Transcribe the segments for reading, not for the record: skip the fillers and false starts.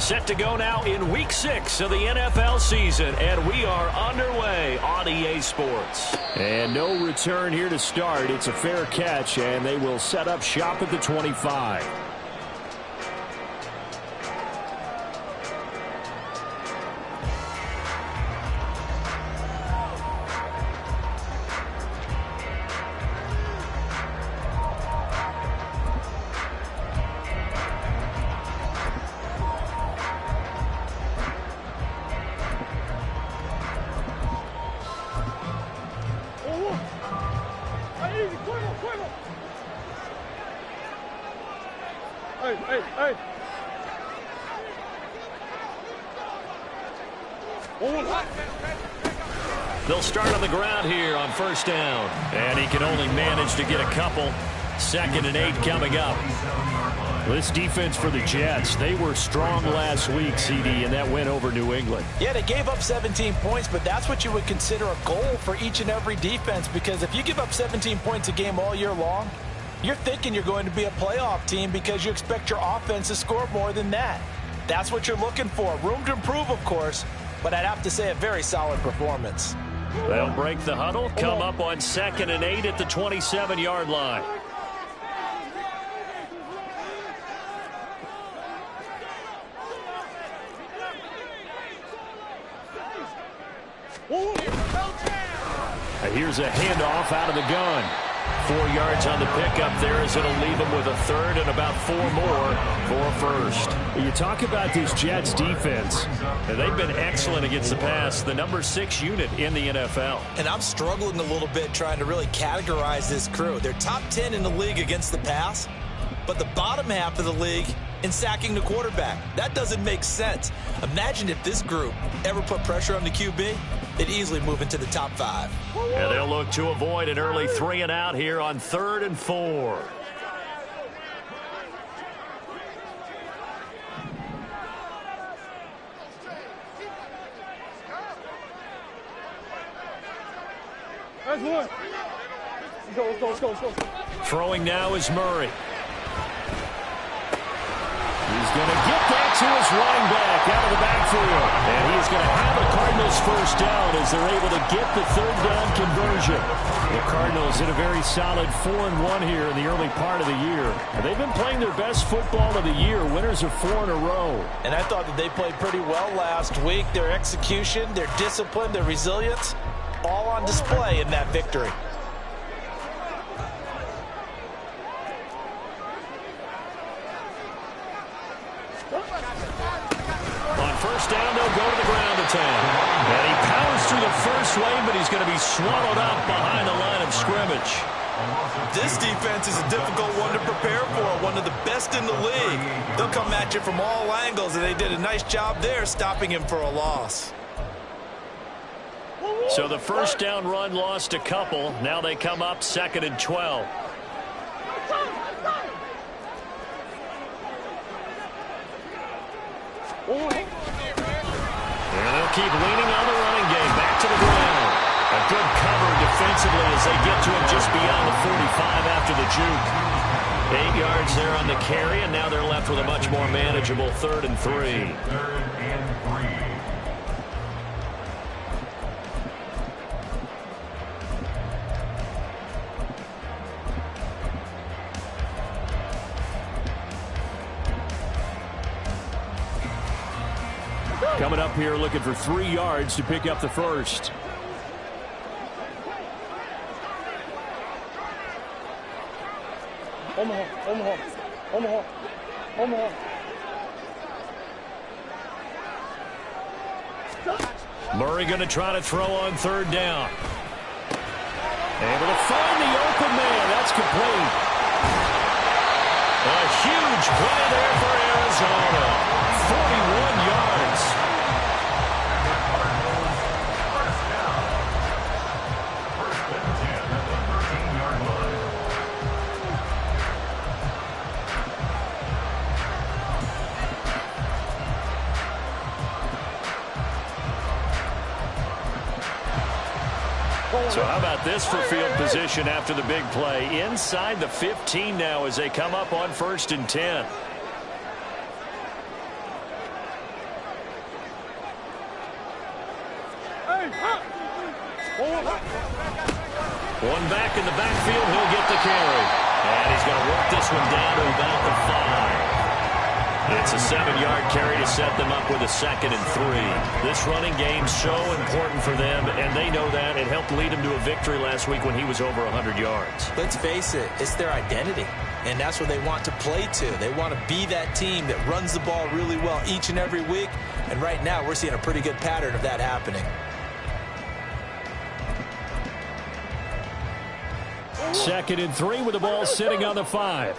Set to go now in Week 6 of the NFL season, and we are underway on EA Sports. And no return here to start. It's a fair catch, and they will set up shop at the 25. They'll start on the ground here on first down. And he can only manage to get a couple. 2nd and 8 coming up. This defense for the Jets, they were strong last week, CD, and that win over New England. Yeah, they gave up 17 points, but that's what you would consider a goal for each and every defense, because if you give up 17 points a game all year long, you're thinking you're going to be a playoff team because you expect your offense to score more than that. That's what you're looking for. Room to improve, of course, but I'd have to say a very solid performance. They'll break the huddle, come up on 2nd and 8 at the 27-yard line. Here's a handoff out of the gun. 4 yards on the pickup there as it'll leave them with a third and about 4 more for a first. You talk about this Jets defense. They've been excellent against the pass, the number 6 unit in the NFL. And I'm struggling a little bit trying to really categorize this crew. They're top 10 in the league against the pass, but the bottom half of the league in sacking the quarterback. That doesn't make sense. Imagine if this group ever put pressure on the QB, they'd easily move into the top 5. And they'll look to avoid an early 3 and out here on 3rd and 4. Throwing now is Murray. He's going to get that to his running back out of the backfield. And he's going to have a Cardinals first down as they're able to get the 3rd down conversion. The Cardinals in a very solid 4-1 here in the early part of the year. And they've been playing their best football of the year. Winners of 4 in a row. And I thought that they played pretty well last week. Their execution, their discipline, their resilience, all on display in that victory. First down, they'll go to the ground attack. And he powers through the first wave, but he's going to be swallowed up behind the line of scrimmage. This defense is a difficult one to prepare for, one of the best in the league. They'll come at you from all angles, and they did a nice job there stopping him for a loss. So the first down run lost a couple. Now they come up 2nd and 12. And they'll keep leaning on the running game. Back to the ground. A good cover defensively as they get to him just beyond the 45 after the juke. 8 yards there on the carry, and now they're left with a much more manageable 3rd and 3. Coming up here looking for 3 yards to pick up the first. Murray going to try to throw on 3rd down. Able to find the open man. That's complete. A huge play there for Arizona. 41 yards. So how about this for field position after the big play? Inside the 15 now as they come up on 1st and 10. One back in the backfield, he'll get the carry. And he's going to work this one down to about the 5. It's a 7-yard carry to set them up with a 2nd and 3. This running game's so important for them, and they know that. It helped lead them to a victory last week when he was over 100 yards. Let's face it, it's their identity, and that's what they want to play to. They want to be that team that runs the ball really well each and every week, and right now we're seeing a pretty good pattern of that happening. 2nd and 3 with the ball sitting on the 5.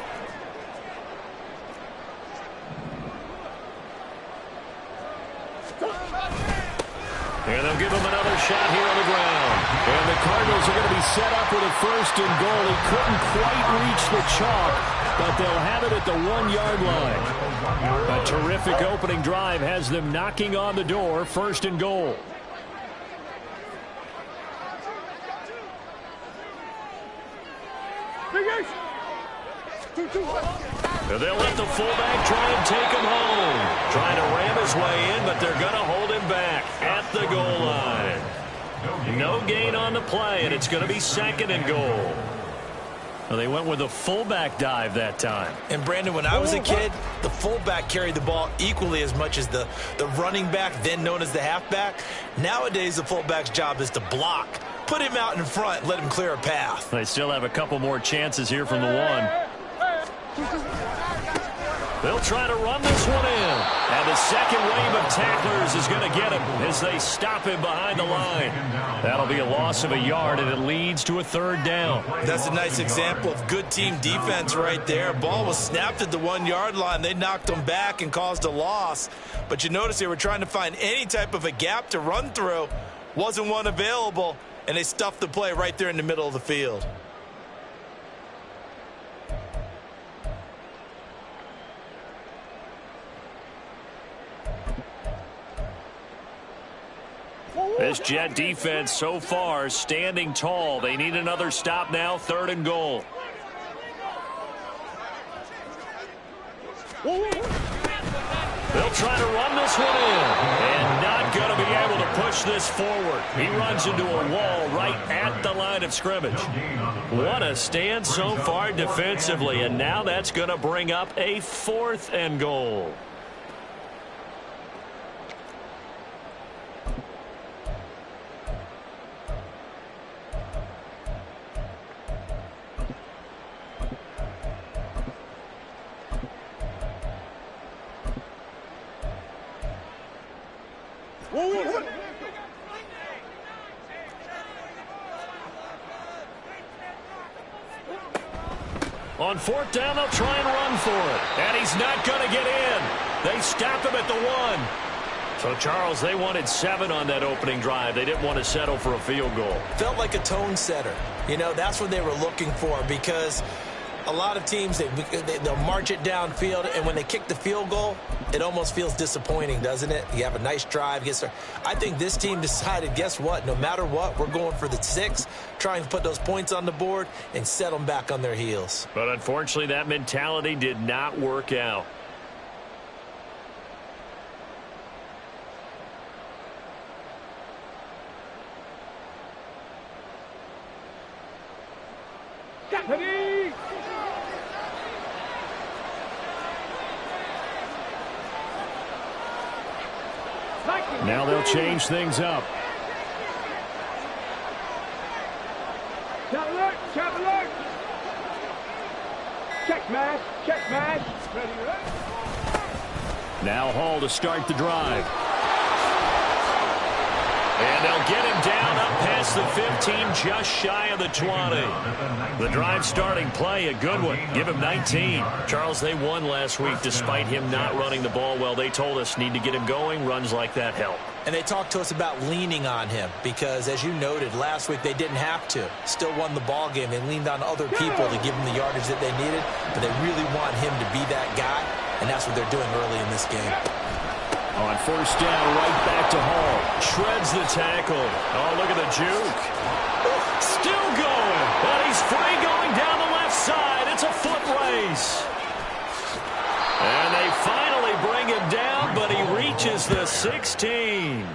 And they'll give him another shot here on the ground. And the Cardinals are going to be set up with a 1st and goal. He couldn't quite reach the chalk, but they'll have it at the 1-yard line. A terrific opening drive has them knocking on the door. 1st and goal. They'll let the fullback try and take him home. Trying to ram his way in, but they're going to hold him back at the goal line. No gain on the play, and it's going to be 2nd and goal. Well, they went with a fullback dive that time. And, Brandon, when I was a kid, the fullback carried the ball equally as much as the running back, then known as the halfback. Nowadays, the fullback's job is to block. Put him out in front, let him clear a path. They still have a couple more chances here from the 1. They'll try to run this one in. And the second wave of tacklers is going to get him as they stop him behind the line. That'll be a loss of a yard, and it leads to a 3rd down. That's a nice example of good team defense right there. Ball was snapped at the 1-yard line. They knocked them back and caused a loss. But you notice they were trying to find any type of a gap to run through. Wasn't one available, and they stuffed the play right there in the middle of the field. This Jet defense so far standing tall. They need another stop now. 3rd and goal. They'll try to run this one in. And not going to be able to push this forward. He runs into a wall right at the line of scrimmage. What a stand so far defensively. And now that's going to bring up a 4th and goal. On 4th down, they'll try and run for it. And he's not going to get in. They stop him at the 1. So, Charles, they wanted 7 on that opening drive. They didn't want to settle for a field goal. Felt like a tone setter. You know, that's what they were looking for, because a lot of teams, they'll march it downfield, and when they kick the field goal, it almost feels disappointing, doesn't it? You have a nice drive. I think this team decided, guess what? No matter what, we're going for the 6, trying to put those points on the board and set them back on their heels. But unfortunately, that mentality did not work out. Now they'll change things up. Check alert! Check alert! Check mash! Check mash! Ready, ready? Now Hall to start the drive. And they'll get him down up past the 15, just shy of the 20. The drive starting play, a good one. Give him 19. Charles, they won last week despite him not running the ball well. They told us need to get him going. Runs like that help. And they talked to us about leaning on him because, as you noted, last week they didn't have to. Still won the ball game. They leaned on other people to give them the yardage that they needed, but they really want him to be that guy, and that's what they're doing early in this game. On 1st down, right back to Hall. Shreds the tackle. Oh, look at the juke. Still going. And he's free going down the left side. It's a foot race. And they finally bring him down, but he reaches the 16.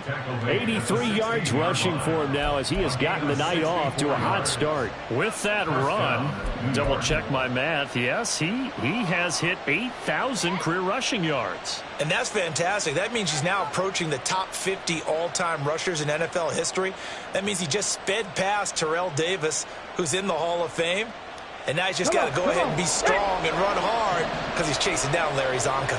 83 yards rushing for him now as he has gotten the night off to a hot start. With that run, double check my math, yes, he has hit 8,000 career rushing yards. And that's fantastic. That means he's now approaching the top 50 all-time rushers in NFL history. That means he just sped past Terrell Davis, who's in the Hall of Fame. And now he's just got to go ahead and be strong and run hard because he's chasing down Larry Zonka.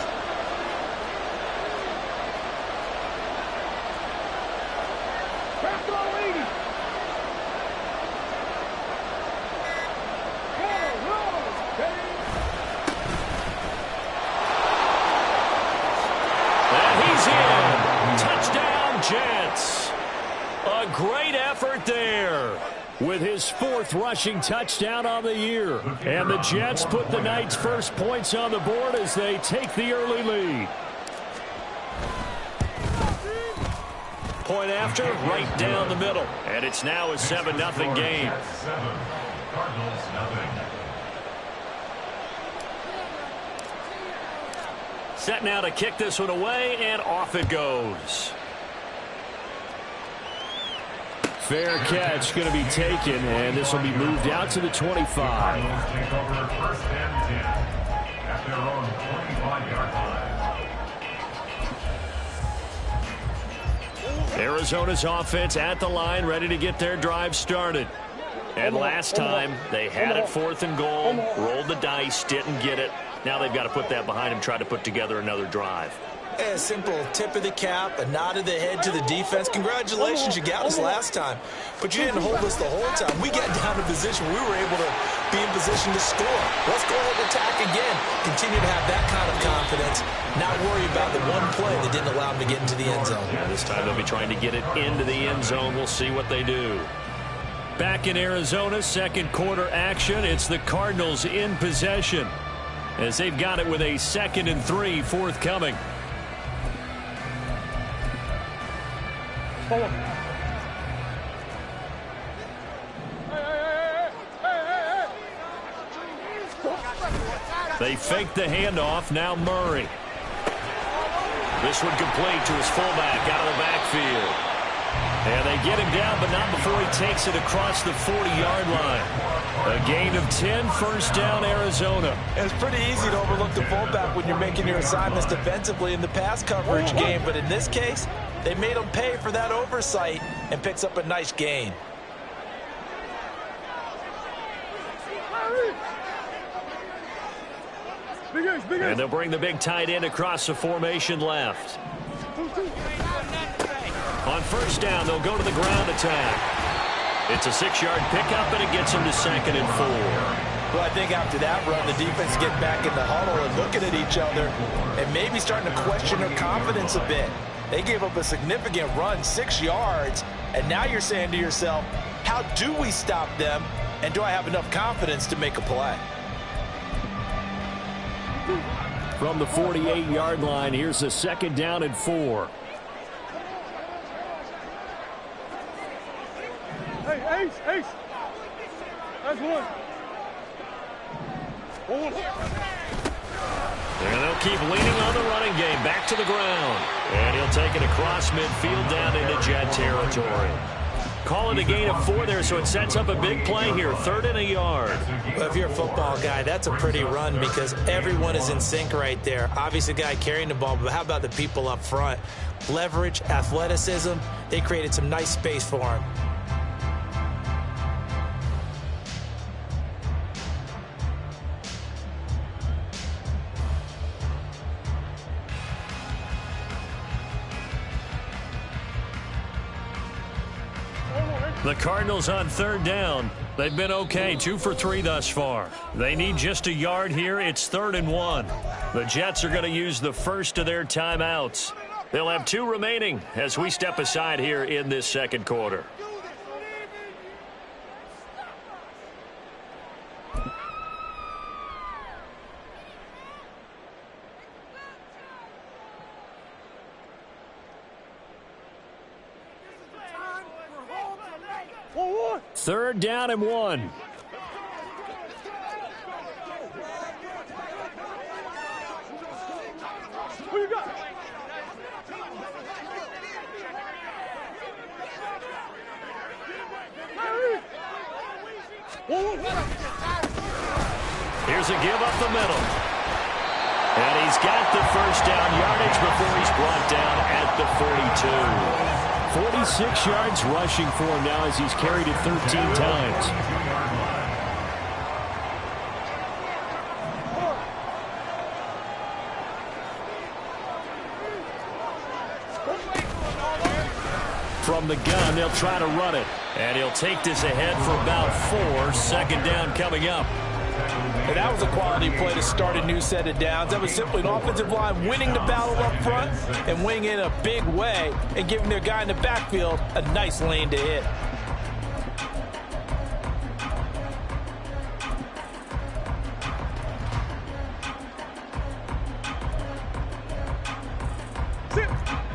And he's in. Touchdown, Jets. A great effort there, with his 4th rushing touchdown on the year. And the Jets put the night's first points on the board as they take the early lead. Point after, right down the middle. And it's now a 7-0 game. Set now to kick this one away, and off it goes. Fair catch going to be taken, and this will be moved out to the 25. Arizona's offense at the line, ready to get their drive started. And last time, they had it 4th and goal, rolled the dice, didn't get it. Now they've got to put that behind them, try to put together another drive. A simple tip of the cap, a nod of the head to the defense. Congratulations, you got us last time. But you didn't hold us the whole time. We got down to position. We were able to be in position to score. Let's go ahead and attack again. Continue to have that kind of confidence. Not worry about the one play that didn't allow them to get into the end zone. Yeah, this time they'll be trying to get it into the end zone. We'll see what they do. Back in Arizona, second quarter action. It's the Cardinals in possession, as they've got it with a 2nd and 3 forthcoming. They fake the handoff. Now Murray. This one complete to his fullback out of the backfield. And they get him down, but not before he takes it across the 40-yard line. A gain of 10, first down, Arizona. It's pretty easy to overlook the fullback when you're making your assignments defensively in the pass coverage game, but in this case, they made him pay for that oversight and picks up a nice gain. And they'll bring the big tight end across the formation left. On first down, they'll go to the ground attack. It's a 6-yard pickup, and it gets them to 2nd and 4. Well, I think after that run, the defense get back in the huddle and looking at each other and maybe starting to question their confidence a bit. They gave up a significant run, 6 yards, and now you're saying to yourself, how do we stop them, and do I have enough confidence to make a play? From the 48-yard line, here's a 2nd down and 4. Hey, Ace. That's one. And they'll keep leaning on the running game. Back to the ground. And he'll take it across midfield down into Jet territory. Call it a gain of 4 there, so it sets up a big play here. 3rd and a yard. Well, if you're a football guy, that's a pretty run because everyone is in sync right there. Obviously, the guy carrying the ball, but how about the people up front? Leverage, athleticism, they created some nice space for him. The Cardinals on 3rd down. They've been okay, 2 for 3 thus far. They need just a yard here. It's 3rd and 1. The Jets are going to use the first of their timeouts. They'll have 2 remaining as we step aside here in this second quarter. Third down and 1. Who you got? Here's a give up the middle. And he's got the first down yardage before he's brought down at the 42. 46 yards rushing for him now as he's carried it 13 times. From the gun, they'll try to run it. And he'll take this ahead for about 4. Second down coming up. And that was a quality play to start a new set of downs. That was simply an offensive line winning the battle up front and winning it in a big way and giving their guy in the backfield a nice lane to hit.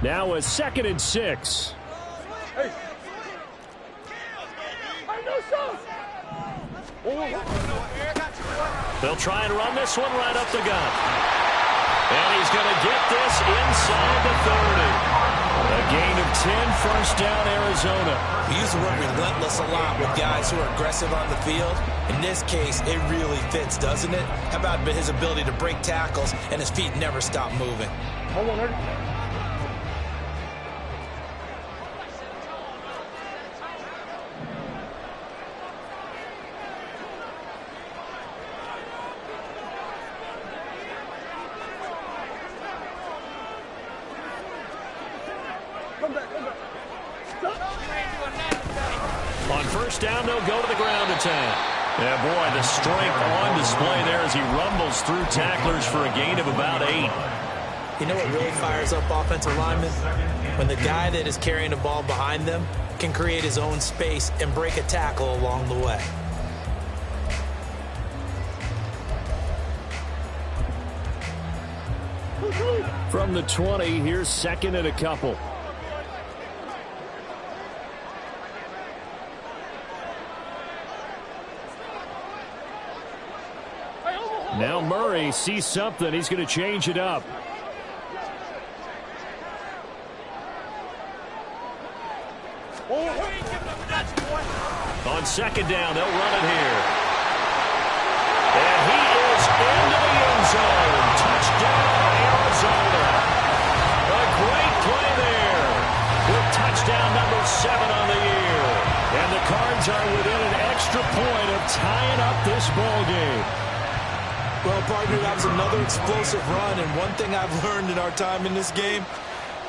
Now a 2nd and 6. They'll try and run this one right up the gut. And he's going to get this inside the 30. A gain of 10, first down, Arizona. We used to work relentless a lot with guys who are aggressive on the field. In this case, it really fits, doesn't it? How about his ability to break tackles and his feet never stop moving? Hold on, On first down, they'll go to the ground attack. Yeah, boy, the strength on display there as he rumbles through tacklers for a gain of about 8. You know what really fires up offensive linemen? When the guy that is carrying the ball behind them can create his own space and break a tackle along the way. From the 20, here's 2nd and a couple. Now Murray sees something. He's going to change it up. On second down, they'll run it here. And he is into the end zone. Touchdown, Arizona. A great play there with touchdown number 7 on the year. And the Cards are within an extra point of tying up this ball game. Well, partner, that was another explosive run, and one thing I've learned in our time in this game,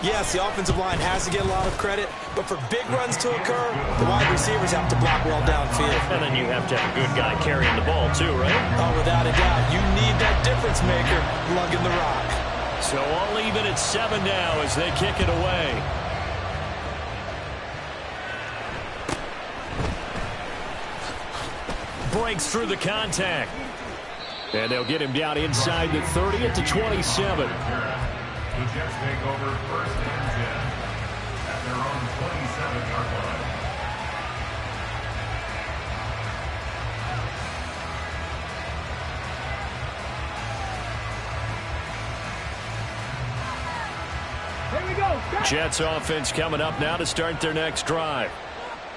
yes, the offensive line has to get a lot of credit, but for big runs to occur, the wide receivers have to block well downfield. And then you have to have a good guy carrying the ball too, right? Oh, without a doubt. You need that difference maker lugging the rock. So all even at 7 now as they kick it away. Breaks through the contact. And they'll get him down inside the 30 at the 27. The Jets take over 1st and 10 at their own 27-yard line. Here we go. Jets offense coming up now to start their next drive.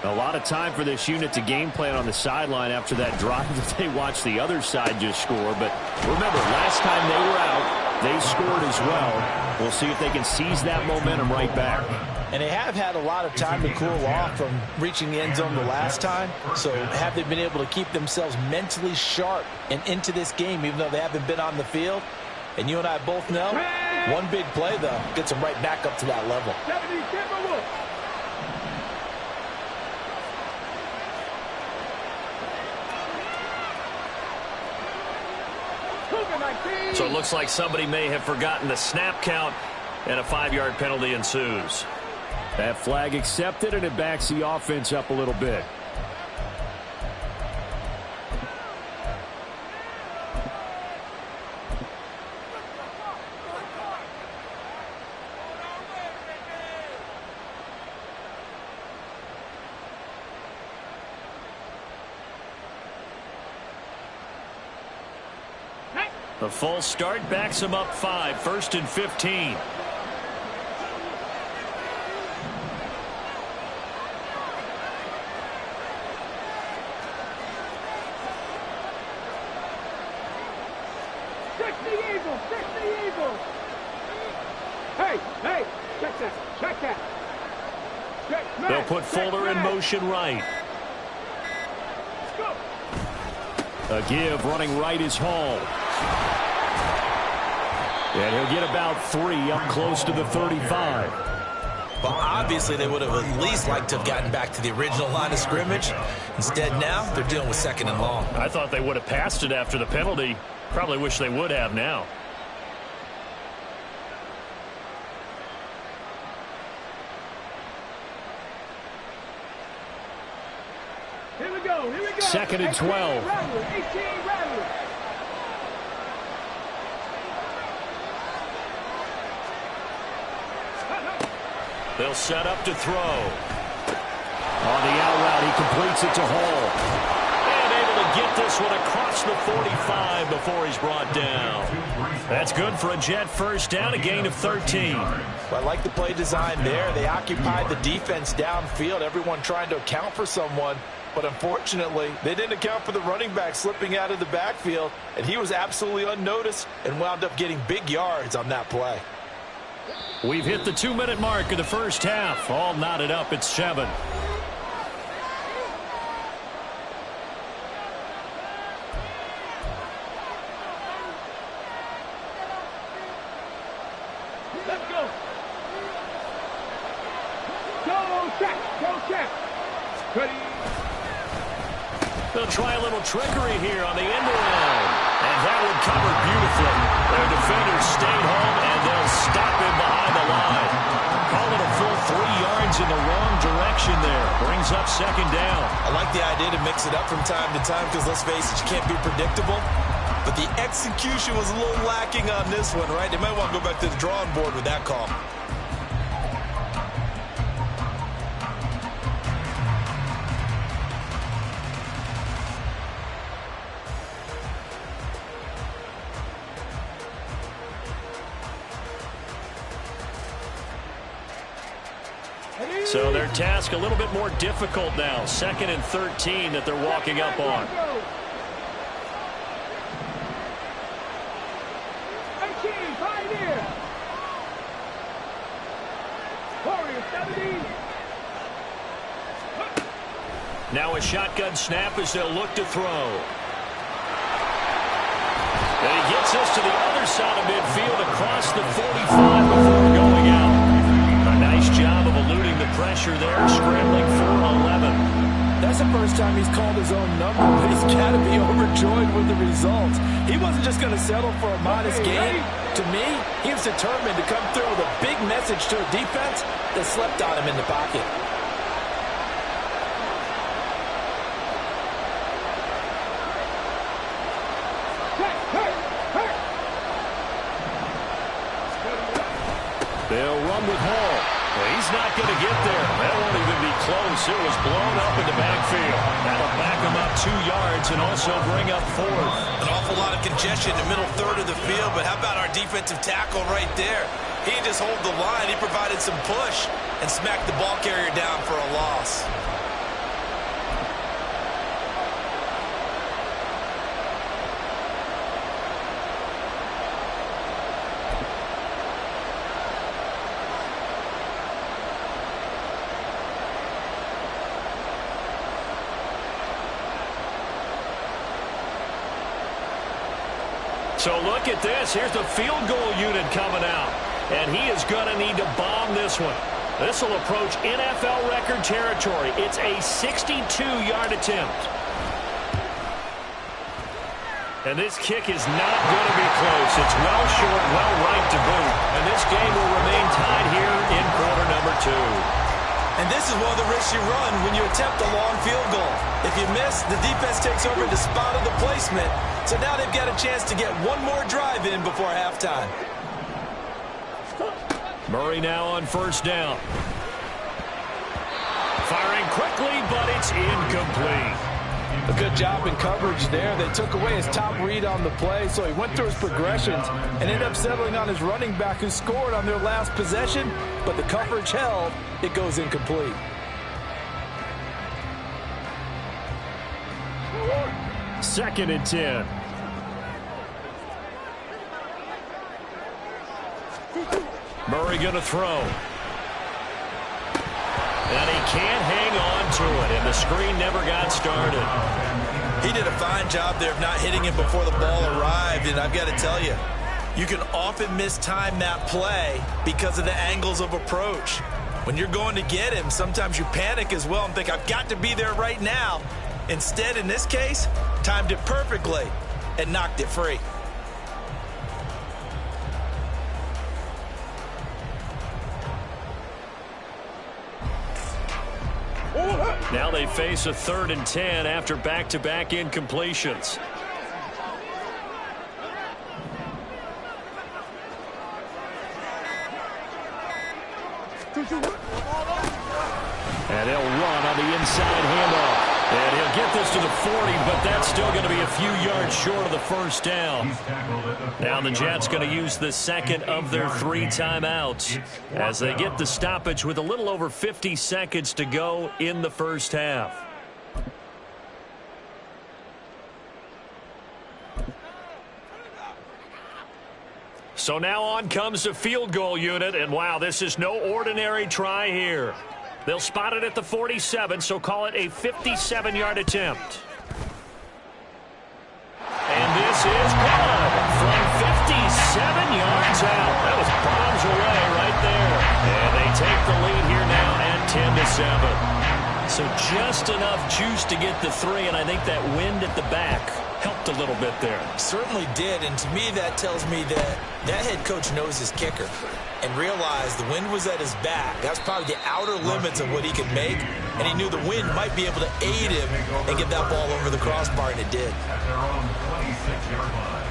A lot of time for this unit to game plan on the sideline after that drive that they watched the other side just score. But remember, last time they were out, they scored as well. We'll see if they can seize that momentum right back. And they have had a lot of time to cool off from reaching the end zone the last time. So have they been able to keep themselves mentally sharp and into this game, even though they haven't been on the field? And you and I both know, one big play, though, gets them right back up to that level. So it looks like somebody may have forgotten the snap count, and a 5-yard penalty ensues. That flag accepted, and it backs the offense up a little bit. The full start backs him up 5, 1st and 15. the eagle. Fix the eagle. Hey, hey, check that. Check that. Check, man, They'll put Fuller in motion right. Let's go. A give running right is Hall. And he'll get about 3 up close to the 35. Well, obviously, they would have at least liked to have gotten back to the original line of scrimmage. Instead, now, they're dealing with 2nd and long. I thought they would have passed it after the penalty. Probably wish they would have now. Here we go. Here we go. 2nd and 12. 18 Rattler. They'll set up to throw. On the out route, he completes it to Hall. And able to get this one across the 45 before he's brought down. That's good for a Jet first down, a gain of 13. Well, I like the play design there. They occupied the defense downfield, everyone trying to account for someone. But unfortunately, they didn't account for the running back slipping out of the backfield, and he was absolutely unnoticed and wound up getting big yards on that play. We've hit the 2-minute mark of the first half. All knotted up at 7. Let's go. Go check. Go check. Ready. They'll try a little trickery here on the end around. And that one covered beautifully. Their defenders stayed home, and they'll stop him behind the line. Call it a full 3 yards in the wrong direction there. Brings up 2nd down. I like the idea to mix it up from time to time because, let's face it, you can't be predictable. But the execution was a little lacking on this one, right? They might want to go back to the drawing board with that call. So their task a little bit more difficult now. 2nd and 13 that they're walking up on. 18, Pioneer. Warrior 70. Now a shotgun snap as they'll look to throw. And he gets this to the other side of midfield across the 45 before going out. A nice job of eluding the pressure there, scrambling for 11. That's the first time he's called his own number, but he's got to be overjoyed with the results. He wasn't just going to settle for a modest gain. To me, he was determined to come through with a big message to a defense that slept on him in the pocket. They'll run with Hall. Well, he's not going to get there. That won't even be close. It was blown up in the backfield. That'll back him up 2 yards and also bring up 4th. An awful lot of congestion in the middle third of the field, but how about our defensive tackle right there? He didn't just hold the line. He provided some push and smacked the ball carrier down for a loss. So look at this. Here's the field goal unit coming out. And he is going to need to bomb this one. This will approach NFL record territory. It's a 62-yard attempt. And this kick is not going to be close. It's well short, well right to boot. And this game will remain tied here in quarter number 2. And this is one of the risks you run when you attempt a long field goal. If you miss, the defense takes over the spot of the placement. So now they've got a chance to get one more drive in before halftime. Murray now on first down. Firing quickly, but it's incomplete. A good job in coverage there. They took away his top read on the play, so he went through his progressions and ended up settling on his running back who scored on their last possession, but the coverage held. It goes incomplete. Second and 10. Murray going to throw. And he can't hang on to it, and the screen never got started. He did a fine job there of not hitting him before the ball arrived, and I've got to tell you, you can often mistime that play because of the angles of approach. When you're going to get him, sometimes you panic as well and think, I've got to be there right now. Instead, in this case, timed it perfectly and knocked it free. Now they face a 3rd and 10 after back-to-back incompletions. And they'll run on the inside handoff. And he'll get this to the 40, but that's still going to be a few yards short of the first down. Now the Jets going to use the second of their 3 timeouts as they get the stoppage with a little over 50 seconds to go in the first half. So now on comes the field goal unit, and wow, this is no ordinary try here. They'll spot it at the 47, so call it a 57-yard attempt. And this is good from 57 yards out. That was bombs away right there. And they take the lead here now at 10-7. So just enough juice to get the 3, and I think that wind at the back helped a little bit there. Certainly did, and to me that tells me that that head coach knows his kicker and realized the wind was at his back. That's probably the outer limits of what he could make, and he knew the wind might be able to aid him and get that ball over the crossbar, and it did. At their own 26-yard line.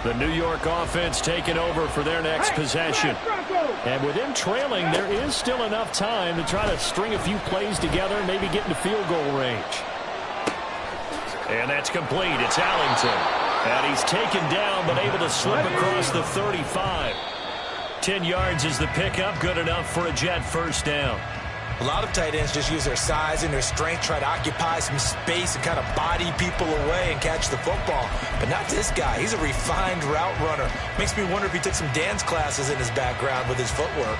The New York offense taking over for their next possession. And with them trailing, there is still enough time to try to string a few plays together and maybe get into field goal range. And that's complete. It's Allington. And he's taken down but able to slip across the 35. 10 yards is the pickup. Good enough for a Jet first down. A lot of tight ends just use their size and their strength, try to occupy some space and kind of body people away and catch the football. But not this guy. He's a refined route runner. Makes me wonder if he took some dance classes in his background with his footwork.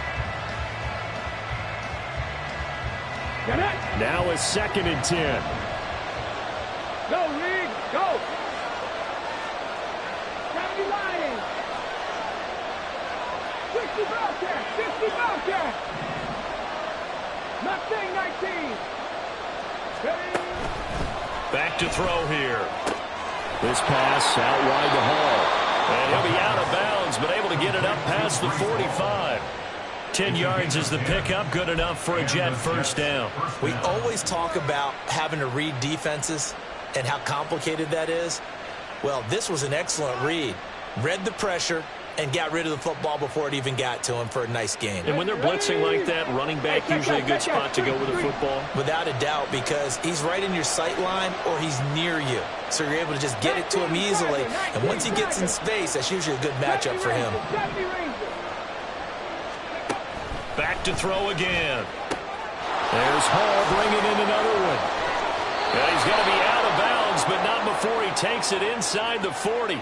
Now a 2nd and 10. Go, Reed, go. Johnny Lyons. 60 Bobcat, 60 Bobcat. Mustang 19. Back to throw here. This pass out wide to Hall. And he'll be out of bounds, but able to get it up past the 45. 10 yards is the pickup. Good enough for a Jet first down. We always talk about having to read defenses and how complicated that is. Well, this was an excellent read. Read the pressure and got rid of the football before it even got to him for a nice gain. And when they're blitzing like that, running back usually a good spot to go with the football. Without a doubt, because he's right in your sight line or he's near you. So you're able to just get it to him easily. And once he gets in space, that's usually a good matchup for him. Back to throw again. There's Hall bringing in another one. And he's going to be out of bounds, but not before he takes it inside the 40.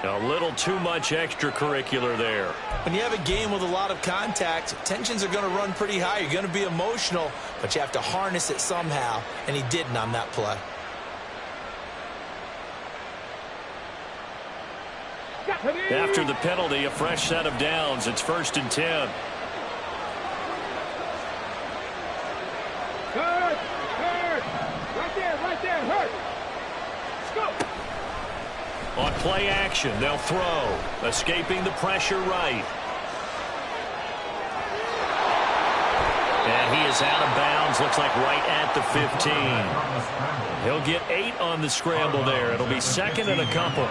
A little too much extracurricular there. When you have a game with a lot of contact, tensions are going to run pretty high. You're going to be emotional, but you have to harness it somehow, and he didn't on that play. After the penalty, a fresh set of downs. It's 1st and 10. Hurt, hurt. Right there, hurt. Let's go. On play action, they'll throw. Escaping the pressure right. And he is out of bounds. Looks like right at the 15. He'll get 8 on the scramble there. It'll be 2nd and a couple.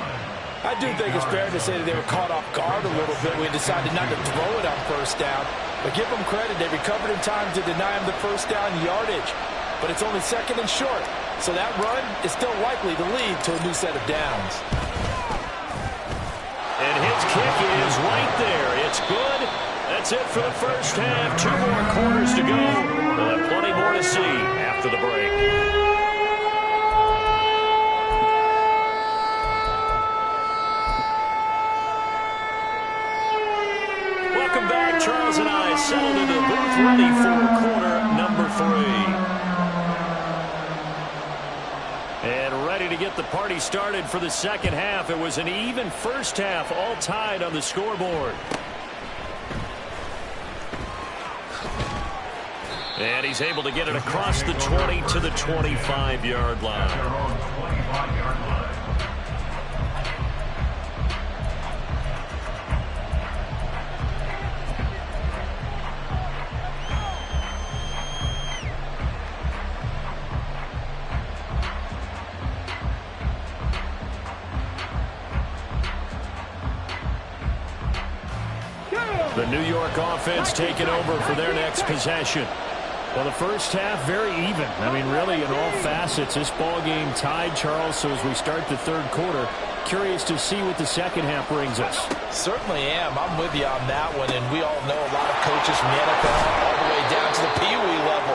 I do think it's fair to say that they were caught off guard a little bit. We decided not to throw it on first down. But give them credit. They recovered in time to deny him the first down yardage. But it's only 2nd and short. So that run is still likely to lead to a new set of downs. And his kick is right there. It's good. That's it for the first half. 2 more quarters to go. We'll have plenty more to see after the break. Welcome back. Charles and I settled into the booth, ready for quarter number 3. And ready to get the party started for the second half. It was an even first half, all tied on the scoreboard. And he's able to get it across the 20 to the 25-yard line. The New York offense taking over for their next possession. Well, the first half, very even. I mean, really, in all facets, this ball game tied, Charles. So as we start the third quarter, curious to see what the second half brings us. Certainly am. I'm with you on that one. And we all know a lot of coaches from the NFL all the way down to the Pee Wee level.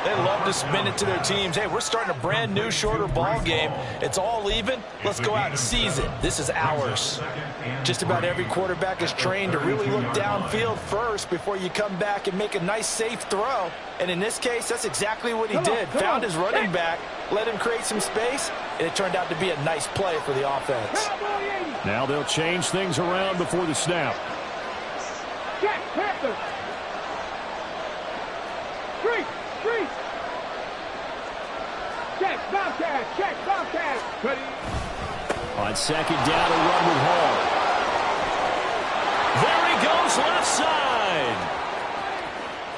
They love to spin it to their teams. Hey, we're starting a brand new, shorter ball game. It's all even. Let's go out and seize it. This is ours. Just about every quarterback is trained to really look downfield first before you come back and make a nice, safe throw. And in this case, that's exactly what he did. Found his running back, let him create some space, and it turned out to be a nice play for the offense. Now they'll change things around before the snap. Check, Panther. Street. Check, Bobcat. Check, Bobcat. Ready. On second down, a run with Hall. There he goes, left side.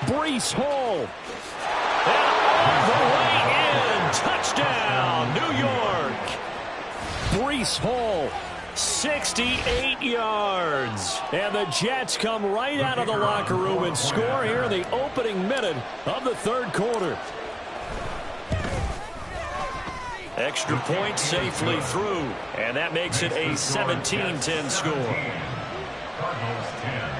Breece Hall. And all the way in. Touchdown, New York. Breece Hall. 68 yards. And the Jets come right out of the locker room and score here in the opening minute of the third quarter. Extra point safely through. And that makes it a 17-10 score. Cardinals 10.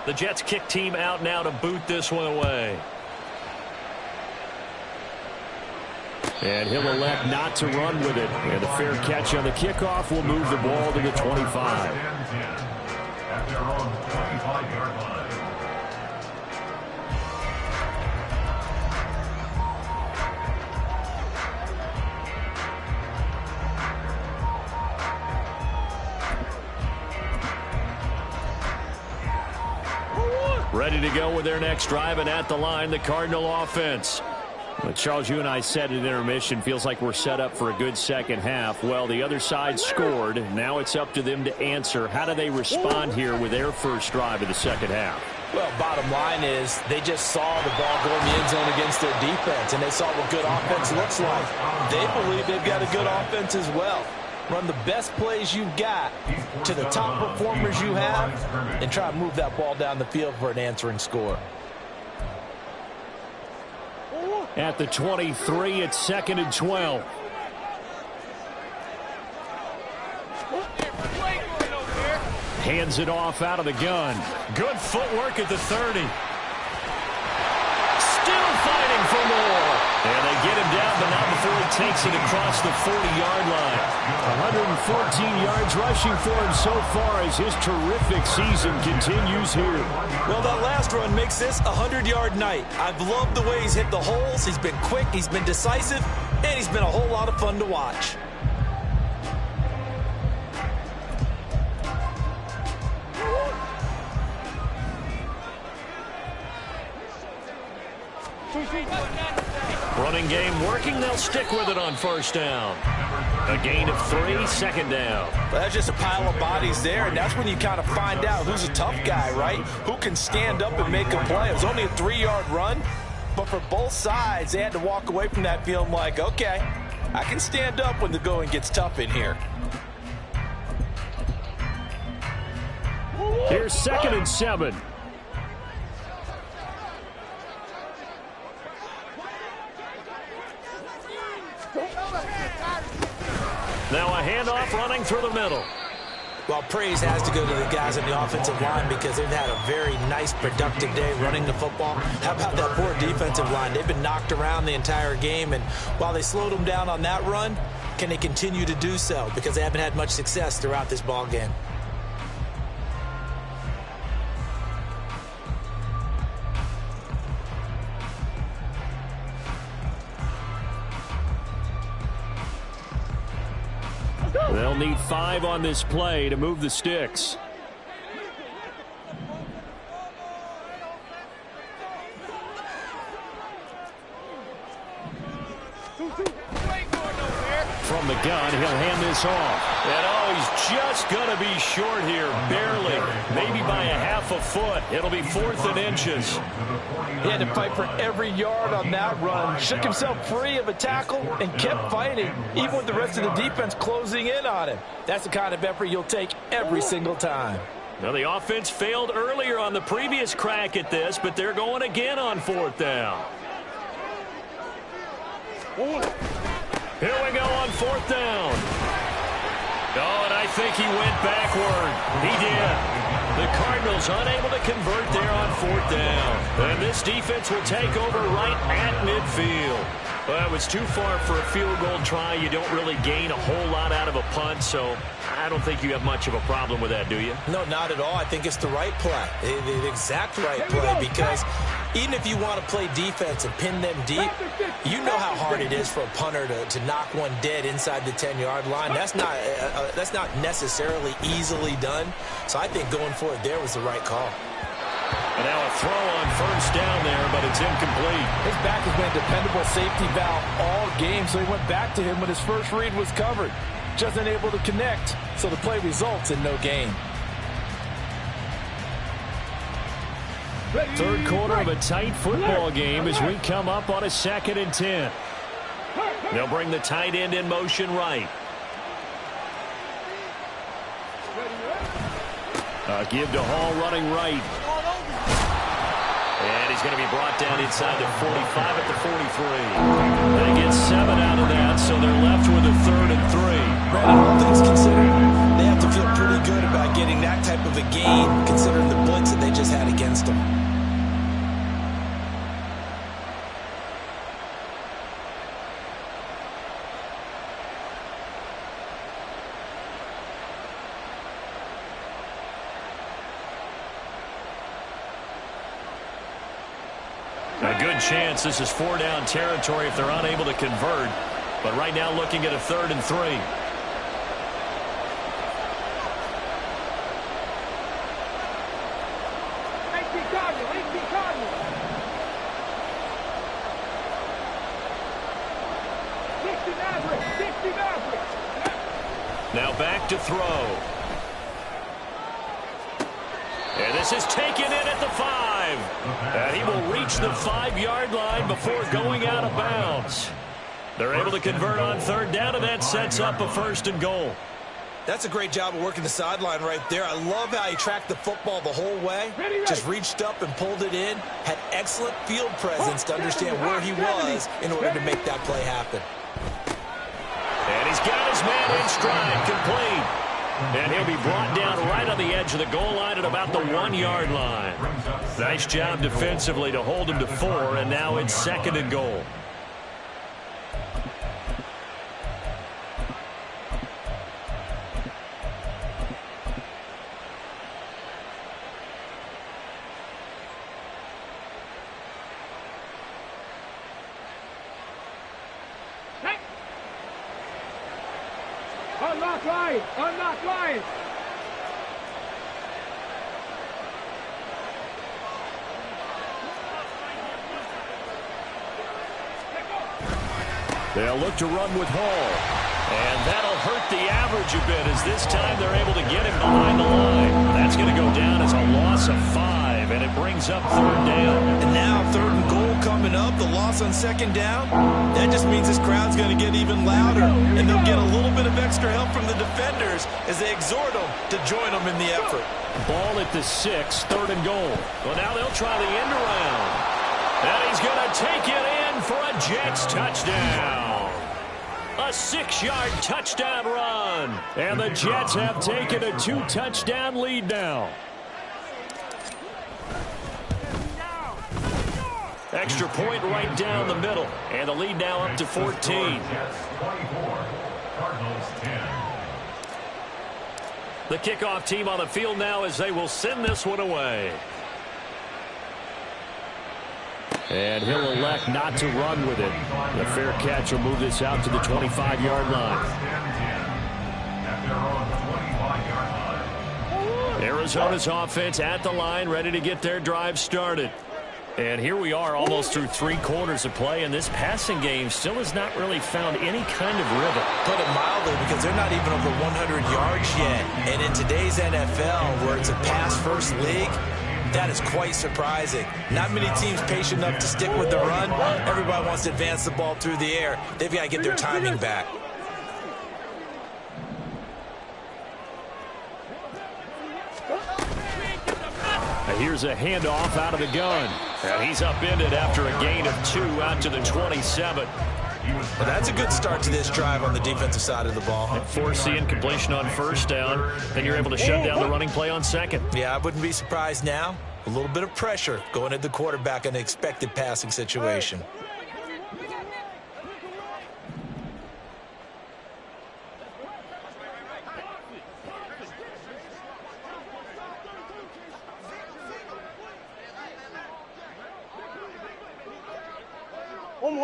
The Jets kick team out now to boot this one away. And he'll elect not to run with it. And a fair catch on the kickoff will move the ball to the 25. At their own 25-yard line. Ready to go with their next drive, and at the line, the Cardinal offense. Well, Charles, you and I said at intermission, feels like we're set up for a good second half. Well, the other side scored. Now it's up to them to answer. How do they respond here with their first drive of the second half? Well, bottom line is they just saw the ball go in the end zone against their defense, and they saw what good offense looks like. They believe they've got a good offense as well. Run the best plays you've got to the top performers you have and try to move that ball down the field for an answering score. At the 23, it's 2nd and 12. Hands it off out of the gun. Good footwork at the 30. Still fighting for more. And they get him down, but not before he takes it across the 40-yard line. 114 yards rushing for him so far as his terrific season continues here. Well, that last run makes this a 100-yard night. I've loved the way he's hit the holes. He's been quick, he's been decisive, and he's been a whole lot of fun to watch. Running game working. They'll stick with it on first down. A gain of 3, 2nd down. Well, that's just a pile of bodies there, and that's when you kind of find out who's a tough guy, right? Who can stand up and make a play. It was only a 3-yard run, but for both sides, they had to walk away from that feeling like, okay, I can stand up when the going gets tough in here. Here's 2nd and 7. Now a handoff running through the middle. Well, praise has to go to the guys on the offensive line because they've had a very nice, productive day running the football. How about that poor defensive line? They've been knocked around the entire game, and while they slowed them down on that run, can they continue to do so? Because they haven't had much success throughout this ball game. They'll need 5 on this play to move the sticks. From the gun, he'll hand this off. And oh, he's just going to be short here, barely, maybe by a half a foot. It'll be 4th and inches. He had to fight for every yard on that run, shook himself free of a tackle, and kept fighting, even with the rest of the defense closing in on him. That's the kind of effort you'll take every single time. Now, the offense failed earlier on the previous crack at this, but they're going again on 4th down. Here we go on 4th down. Oh, and I think he went backward. He did. The Cardinals unable to convert there on 4th down. And this defense will take over right at midfield. Well, it was too far for a field goal try. You don't really gain a whole lot out of a punt, so I don't think you have much of a problem with that, do you? No, not at all. I think it's the right play, the exact right play, because even if you want to play defense and pin them deep, you know how hard it is for a punter to knock one dead inside the 10-yard line. That's not necessarily easily done. So I think going for it there was the right call. And now a throw on 1st down there, but it's incomplete. His back has been a dependable safety valve all game, so he went back to him when his first read was covered. Just unable to connect, so the play results in no gain. 3rd quarter of a tight football game as we come up on a 2nd and 10. They'll bring the tight end in motion right. Give to Hall running right. And he's going to be brought down inside the 45 at the 43. They get 7 out of that, so they're left with a 3rd and 3. Brandon, all things considered, they have to feel pretty good about getting that type of a gain, considering the blitz that they just had against them. A good chance this is 4-down territory if they're unable to convert. But right now looking at a 3rd and 3. Now back to throw. And this is taken in at the 5. And he will reach the 5-yard line before going out of bounds. They're able to convert on 3rd down, and that sets up a 1st and goal. That's a great job of working the sideline right there. I love how he tracked the football the whole way. Just reached up and pulled it in. Had excellent field presence to understand where he was in order to make that play happen. And he's got his man in stride, complete. And he'll be brought down right on the edge of the goal line at about the 1-yard line. Nice job defensively to hold him to 4, and now it's 2nd and goal. Unlock line! Unlock line! They'll look to run with Hall. And that'll hurt the average a bit as this time they're able to get him behind the line. That's going to go down as a loss of 5, and it brings up 3rd down. And now 3rd and goal coming up, the loss on 2nd down. That just means this crowd's going to get even louder, and they'll get a little bit of extra help from the defenders as they exhort them to join them in the effort. Ball at the 6, 3rd and goal. Well, now they'll try the end around. And he's going to take it in for a Jets touchdown. A 6-yard touchdown run. And the Jets have taken a 2-touchdown lead now. Extra point right down the middle. And the lead now up to 14. Jets 24, Cardinals 10. The kickoff team on the field now as they will send this one away. And he'll elect not to run with it. The fair catch will move this out to the 25-yard line. At their own 25-yard line. Arizona's offense at the line, ready to get their drive started. And here we are almost through 3 quarters of play, and this passing game still has not really found any kind of rhythm. Put it mildly, because they're not even over 100 yards yet. And in today's NFL, where it's a pass-first league, that is quite surprising. Not many teams patient enough to stick with the run. Everybody wants to advance the ball through the air. They've got to get their timing back. Here's a handoff out of the gun. And he's upended after a gain of 2 out to the 27. Well, that's a good start to this drive on the defensive side of the ball. And force the incompletion on first down. Then you're able to shut down the running play on second. Yeah, I wouldn't be surprised now. A little bit of pressure going at the quarterback in an expected passing situation.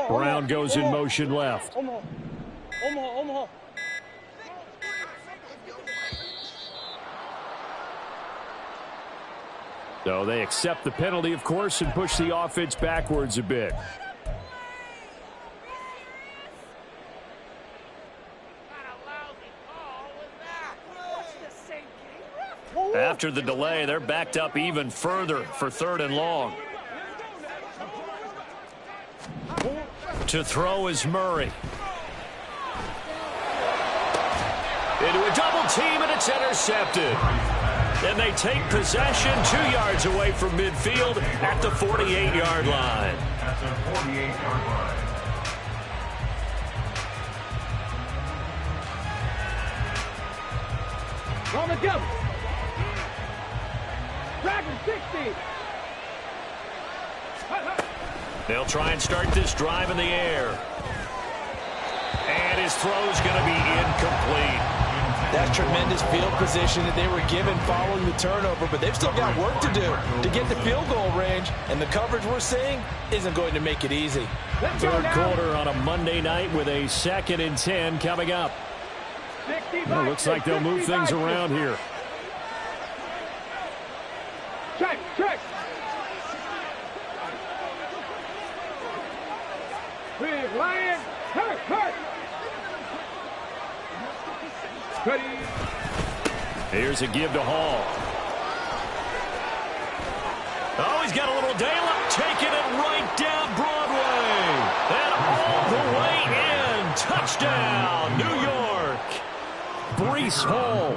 Brown goes in motion left. So they accept the penalty, of course, and push the offense backwards a bit. After the delay, they're backed up even further for 3rd and long. To throw is Murray. Into a double team, and it's intercepted. And they take possession 2 yards away from midfield at the 48-yard line. At the 48-yard line. Roman double. Dragon 60. They'll try and start this drive in the air. And his throw's going to be incomplete. That's tremendous field position that they were given following the turnover, but they've still got work to do to get the field goal range, and the coverage we're seeing isn't going to make it easy. 3rd quarter on a Monday night with a 2nd and 10 coming up. Well, looks like they'll move things around here. Check. Big Lion, hurt. Ready. Here's a give to Hall. Oh, he's got a little Dale-up, taking it right down Broadway. And all the way in. Touchdown, New York. Breece Hall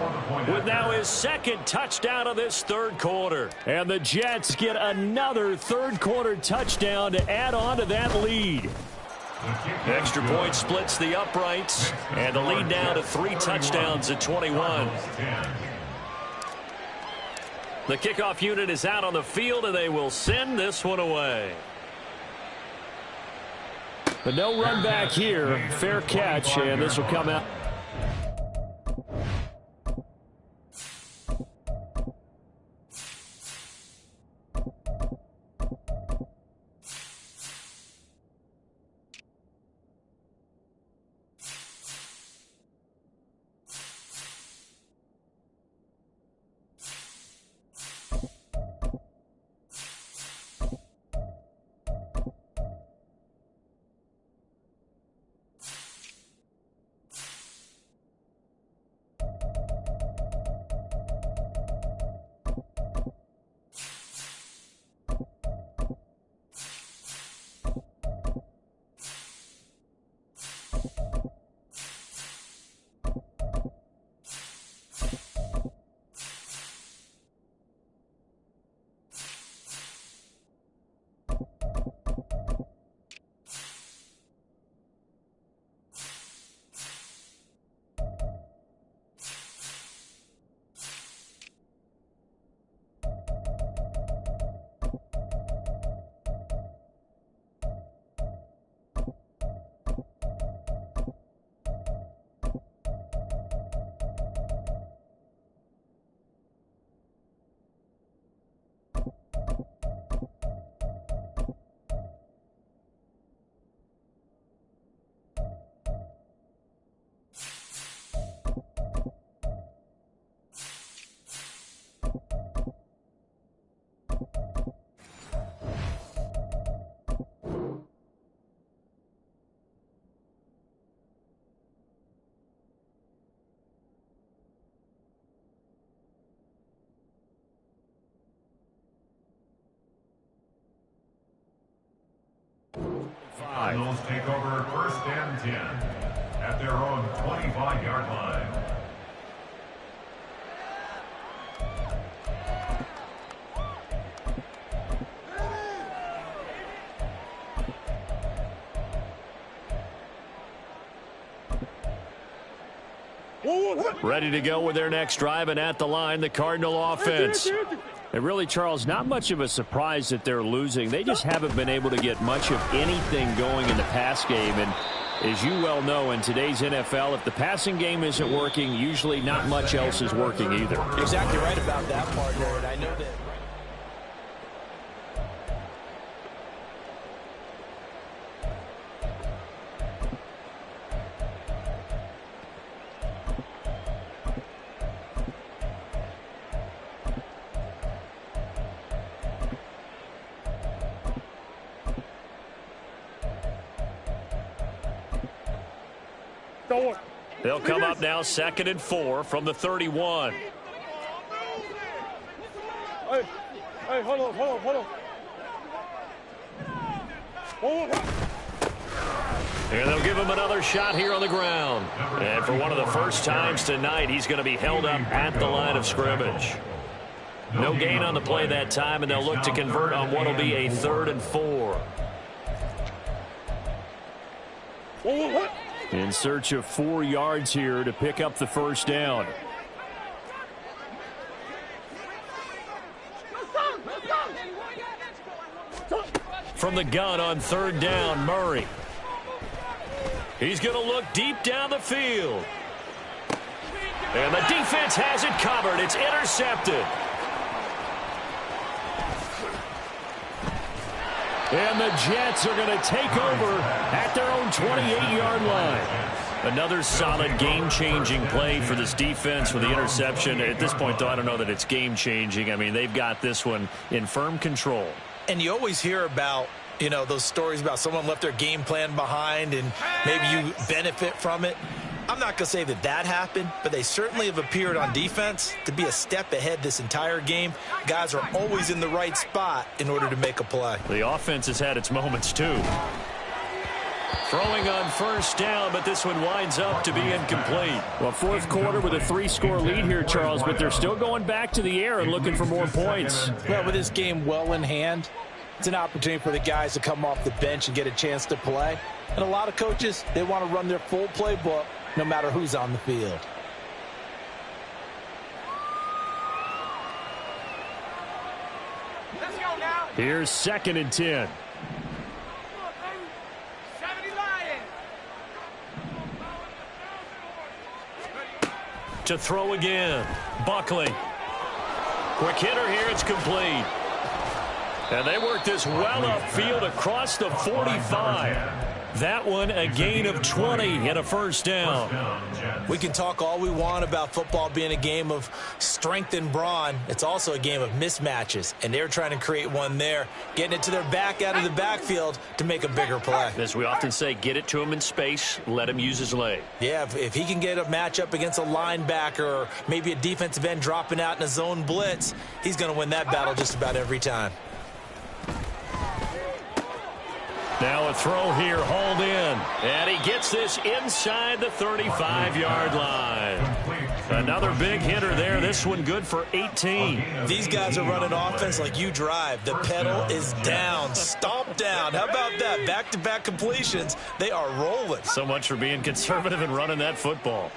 with now his 2nd touchdown of this 3rd quarter. And the Jets get another 3rd quarter touchdown to add on to that lead. Extra point splits the uprights, and the lead down to 3 touchdowns at 21. The kickoff unit is out on the field, and they will send this one away. But no run back here. Fair catch, and this will come out. Cardinals take over first and 10 at their own 25-yard line. Ready to go with their next drive, and at the line, the Cardinal offense. And really, Charles, not much of a surprise that they're losing. They just haven't been able to get much of anything going in the pass game. And as you well know, in today's NFL, if the passing game isn't working, usually not much else is working either. You're exactly right about that, partner. And I know that. They'll come up now 2nd and 4 from the 31. Hey, hold on. And they'll give him another shot here on the ground. And for one of the first times tonight, he's going to be held up at the line of scrimmage. No gain on the play that time, and they'll look to convert on what will be a 3rd and 4. In search of 4 yards here to pick up the first down. From the gun on 3rd down, Murray. He's going to look deep down the field. And the defense has it covered. It's intercepted. And the Jets are going to take over at their own 28-yard line. Another solid game-changing play for this defense with the interception. At this point, though, I don't know that it's game-changing. I mean, they've got this one in firm control. And you always hear about, you know, those stories about someone left their game plan behind and maybe you benefit from it. I'm not going to say that that happened, but they certainly have appeared on defense to be a step ahead this entire game. Guys are always in the right spot in order to make a play. The offense has had its moments, too. Throwing on 1st down, but this one winds up to be incomplete. Well, 4th quarter with a 3-score lead here, Charles, but they're still going back to the air and looking for more points. Well, with this game well in hand, it's an opportunity for the guys to come off the bench and get a chance to play. And a lot of coaches, they want to run their full playbook no matter who's on the field. Let's go now. Here's 2nd and 10. To throw again. Buckley. Quick hitter here. It's complete. And they work this well upfield across the 45. That one a gain of 20 and a 1st down. We can talk all we want about football being a game of strength and brawn. It's also a game of mismatches, and they're trying to create one there, getting it to their back out of the backfield to make a bigger play. As we often say, get it to him in space, let him use his leg. Yeah, if he can get a matchup against a linebacker or maybe a defensive end dropping out in a zone blitz, he's going to win that battle just about every time. Now a throw here, hauled in. And he gets this inside the 35-yard line. Another big hitter there. This one good for 18. These guys are running offense like you drive. The pedal is down, stomp down. How about that? Back-to-back completions. They are rolling. So much for being conservative and running that football.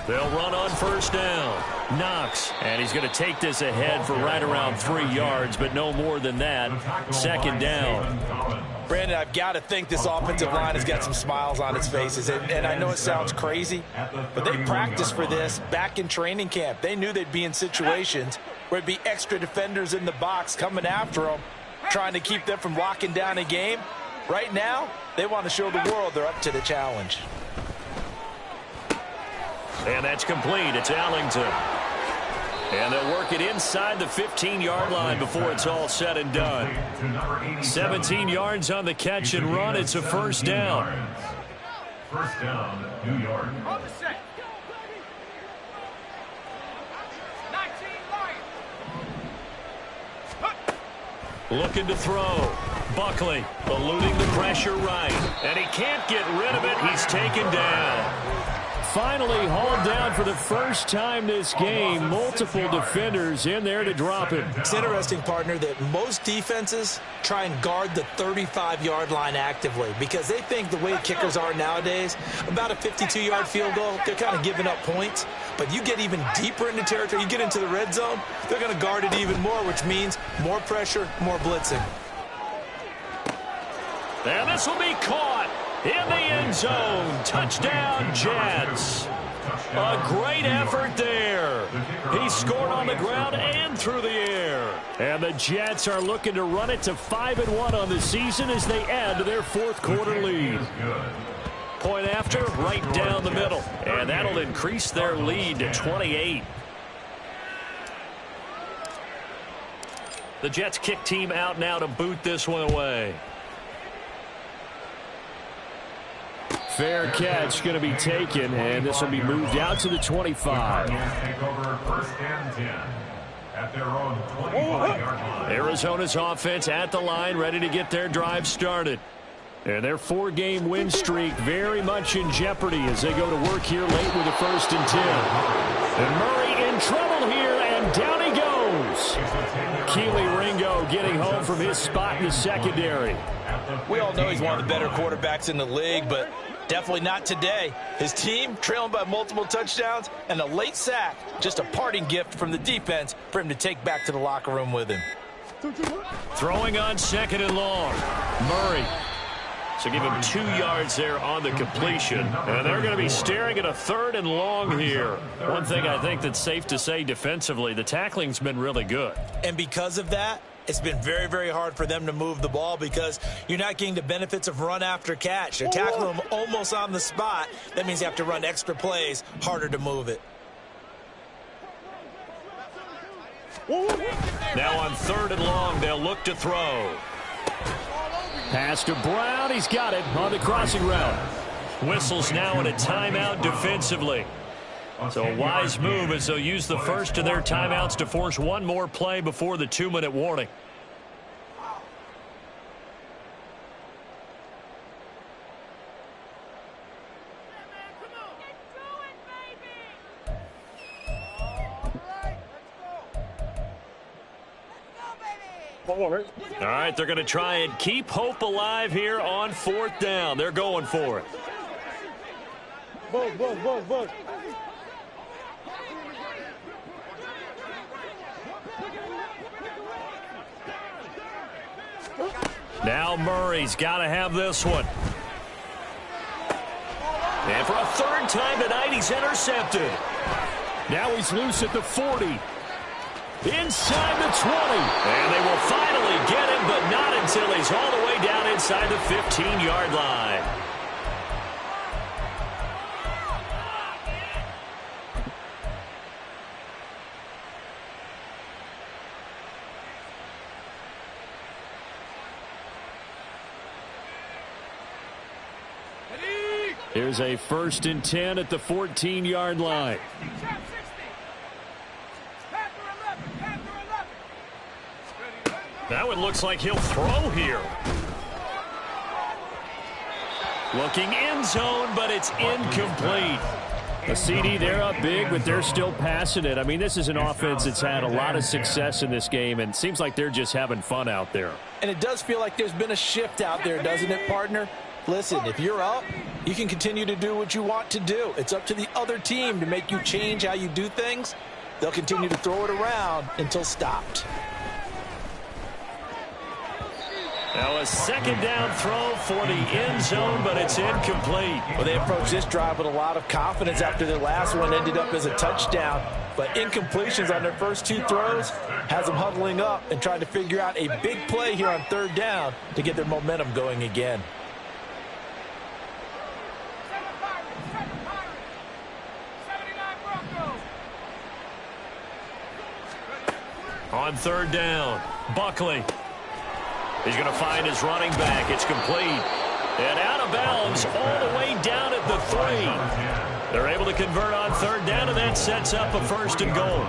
They'll run on 1st down. Knox, and he's going to take this ahead for right around 3 yards, but no more than that. 2nd down. Brandon, I've got to think this offensive line has got some smiles on its faces. And I know it sounds crazy, but they practiced for this back in training camp. They knew they'd be in situations where it'd be extra defenders in the box coming after them, trying to keep them from locking down a game. Right now, they want to show the world they're up to the challenge. And that's complete. It's Allington. And they'll work it inside the 15-yard line before it's all said and done. 17 yards on the catch and run. It's a 1st down. First down, New York. On the set. 19 Lions. Looking to throw. Buckley eluding the pressure right. And he can't get rid of it. He's taken down. Finally hauled down for the first time this game. Multiple defenders in there to drop him. It's interesting, partner, that most defenses try and guard the 35-yard line actively because they think the way kickers are nowadays, about a 52-yard field goal, they're kind of giving up points. But you get even deeper into territory, you get into the red zone, they're going to guard it even more, which means more pressure, more blitzing. And this will be caught in the end zone. Touchdown, Jets. A great effort there. He scored on the ground and through the air. And the Jets are looking to run it to 5-1 on the season as they add to their fourth quarter lead. Point after, right down the middle. And that'll increase their lead to 28. The Jets kick team out now to boot this one away. Fair catch going to be taken, and this will be moved out to the 25. Take over first and 10 at their own 25-yard line. Arizona's offense at the line, ready to get their drive started. And their 4-game win streak very much in jeopardy as they go to work here late with a 1st and 10. And Murray in trouble here, and down he goes. Keely Ringo getting home from his spot in the secondary. We all know he's one of the better quarterbacks in the league, but definitely not today. His team trailing by multiple touchdowns and a late sack. Just a parting gift from the defense for him to take back to the locker room with him. Throwing on 2nd and long. Murray. So give him 2 yards there on the completion. And they're going to be staring at a 3rd and long here. One thing I think that's safe to say defensively, the tackling's been really good. And because of that, it's been very, very hard for them to move the ball because you're not getting the benefits of run after catch. They're tackling them almost on the spot. That means you have to run extra plays, harder to move it. Now on 3rd and long, they'll look to throw. Pass to Brown. He's got it on the crossing route. Whistles now in a timeout defensively. So a wise move as they'll use the first of their timeouts to force one more play before the 2-minute warning. All right, they're going to try and keep hope alive here on 4th down. They're going for it. Buzz. Now Murray's got to have this one. And for a 3rd time tonight, he's intercepted. Now he's loose at the 40. Inside the 20. And they will finally get him, but not until he's all the way down inside the 15-yard line. Here's a 1st and 10 at the 14-yard line. That one looks like he'll throw here. Looking end zone, but it's incomplete. A CD, they're up big, but they're still passing it. I mean, this is an offense that's had a lot of success in this game, and it seems like they're just having fun out there. And it does feel like there's been a shift out there, doesn't it, partner? Listen, if you're up, you can continue to do what you want to do. It's up to the other team to make you change how you do things. They'll continue to throw it around until stopped. Now a 2nd down throw for the end zone, but it's incomplete. Well, they approached this drive with a lot of confidence after their last one ended up as a touchdown. But incompletions on their first 2 throws has them huddling up and trying to figure out a big play here on 3rd down to get their momentum going again. On 3rd down, Buckley. He's going to find his running back. It's complete. And out of bounds all the way down at the 3. They're able to convert on third down, and that sets up a 1st and goal.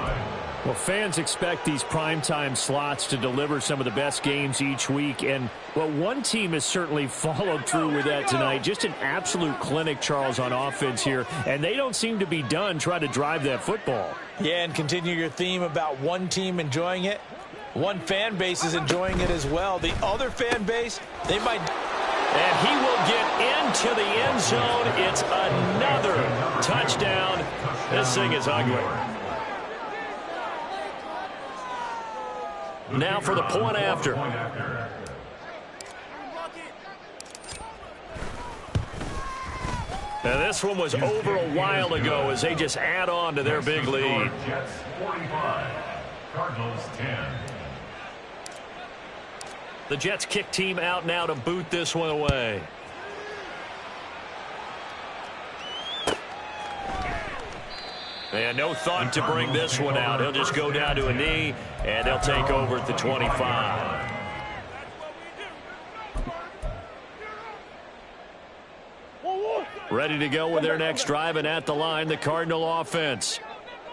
Well, fans expect these primetime slots to deliver some of the best games each week, and well, one team has certainly followed through with that tonight. Just an absolute clinic, Charles, on offense here, and they don't seem to be done trying to drive that football. Yeah, and continue your theme about one team enjoying it. One fan base is enjoying it as well. The other fan base, they might... And he will get into the end zone. It's another touchdown. This thing is ugly. Now for the point after. Now this one was over a while ago as they just add on to their big lead. Jets 45, Cardinals 10. The Jets kick team out now to boot this one away. And no thought to bring this one out. He'll just go down to a knee, and they'll take over at the 25. Ready to go with their next drive, and at the line, the Cardinal offense.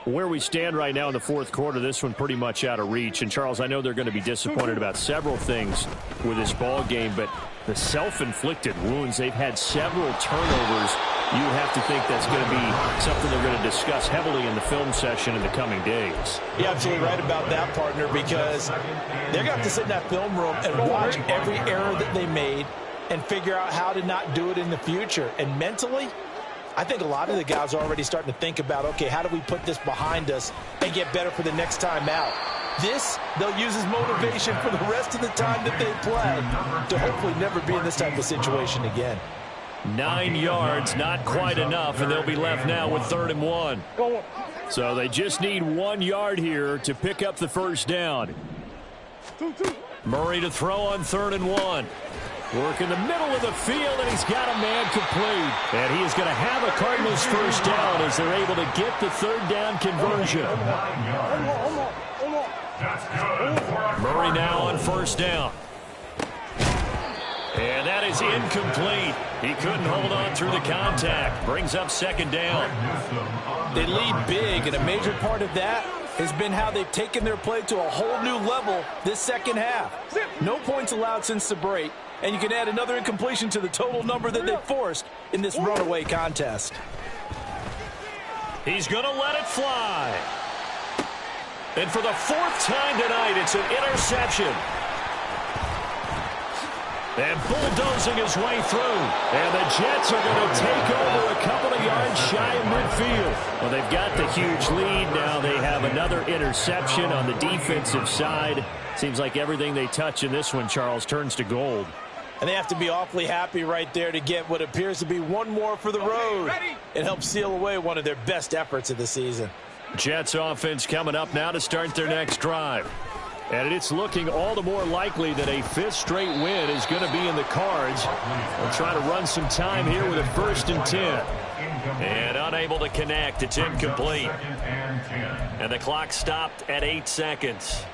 Where we stand right now in the fourth quarter, this one pretty much out of reach. And, Charles, I know they're going to be disappointed about several things with this ball game, but the self-inflicted wounds, they've had several turnovers. You would have to think that's going to be something they're going to discuss heavily in the film session in the coming days. You're absolutely right about that, partner, because they're going to have to sit in that film room and watch every error that they made and figure out how to not do it in the future. And mentally, I think a lot of the guys are already starting to think about, okay, how do we put this behind us and get better for the next time out? This, they'll use as motivation for the rest of the time that they play to hopefully never be in this type of situation again. 9 yards, not quite enough, and they'll be left now with 3rd and 1. So they just need 1 yard here to pick up the first down. Murray to throw on 3rd and 1. Work in the middle of the field, and he's got a man complete. And he is going to have a Cardinals first down as they're able to get the 3rd down conversion. Murray now on 1st down. And that is incomplete. He couldn't hold on through the contact. Brings up 2nd down. They lead big, and a major part of that has been how they've taken their play to a whole new level this second half. No points allowed since the break, and you can add another incompletion to the total number that they forced in this runaway contest. He's going to let it fly. And for the 4th time tonight, it's an interception. And bulldozing his way through. And the Jets are going to take over a couple of yards shy of midfield. Well, they've got the huge lead. Now they have another interception on the defensive side. Seems like everything they touch in this one, Charles, turns to gold. And they have to be awfully happy right there to get what appears to be one more for the road. It helps seal away one of their best efforts of the season. Jets offense coming up now to start their next drive. And it's looking all the more likely that a 5th straight win is going to be in the cards. They'll try to run some time here with a 1st and 10. And unable to connect. It's incomplete. And the clock stopped at 8 seconds.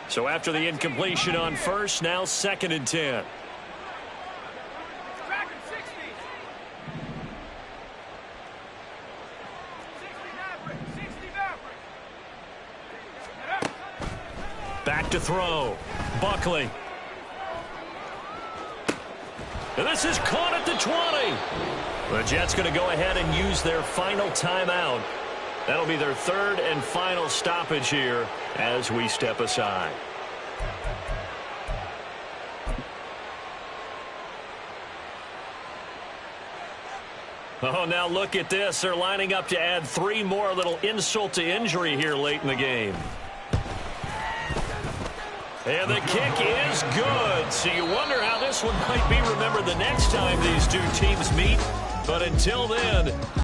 So after the incompletion on 1st, now 2nd and 10. Back to throw. Buckley. And this is caught at the 20. The Jets going to go ahead and use their final timeout. That'll be their 3rd and final stoppage here as we step aside. Oh, now look at this. They're lining up to add 3 more, a little insult to injury here late in the game. And the kick is good. So you wonder how this one might be remembered the next time these two teams meet. But until then,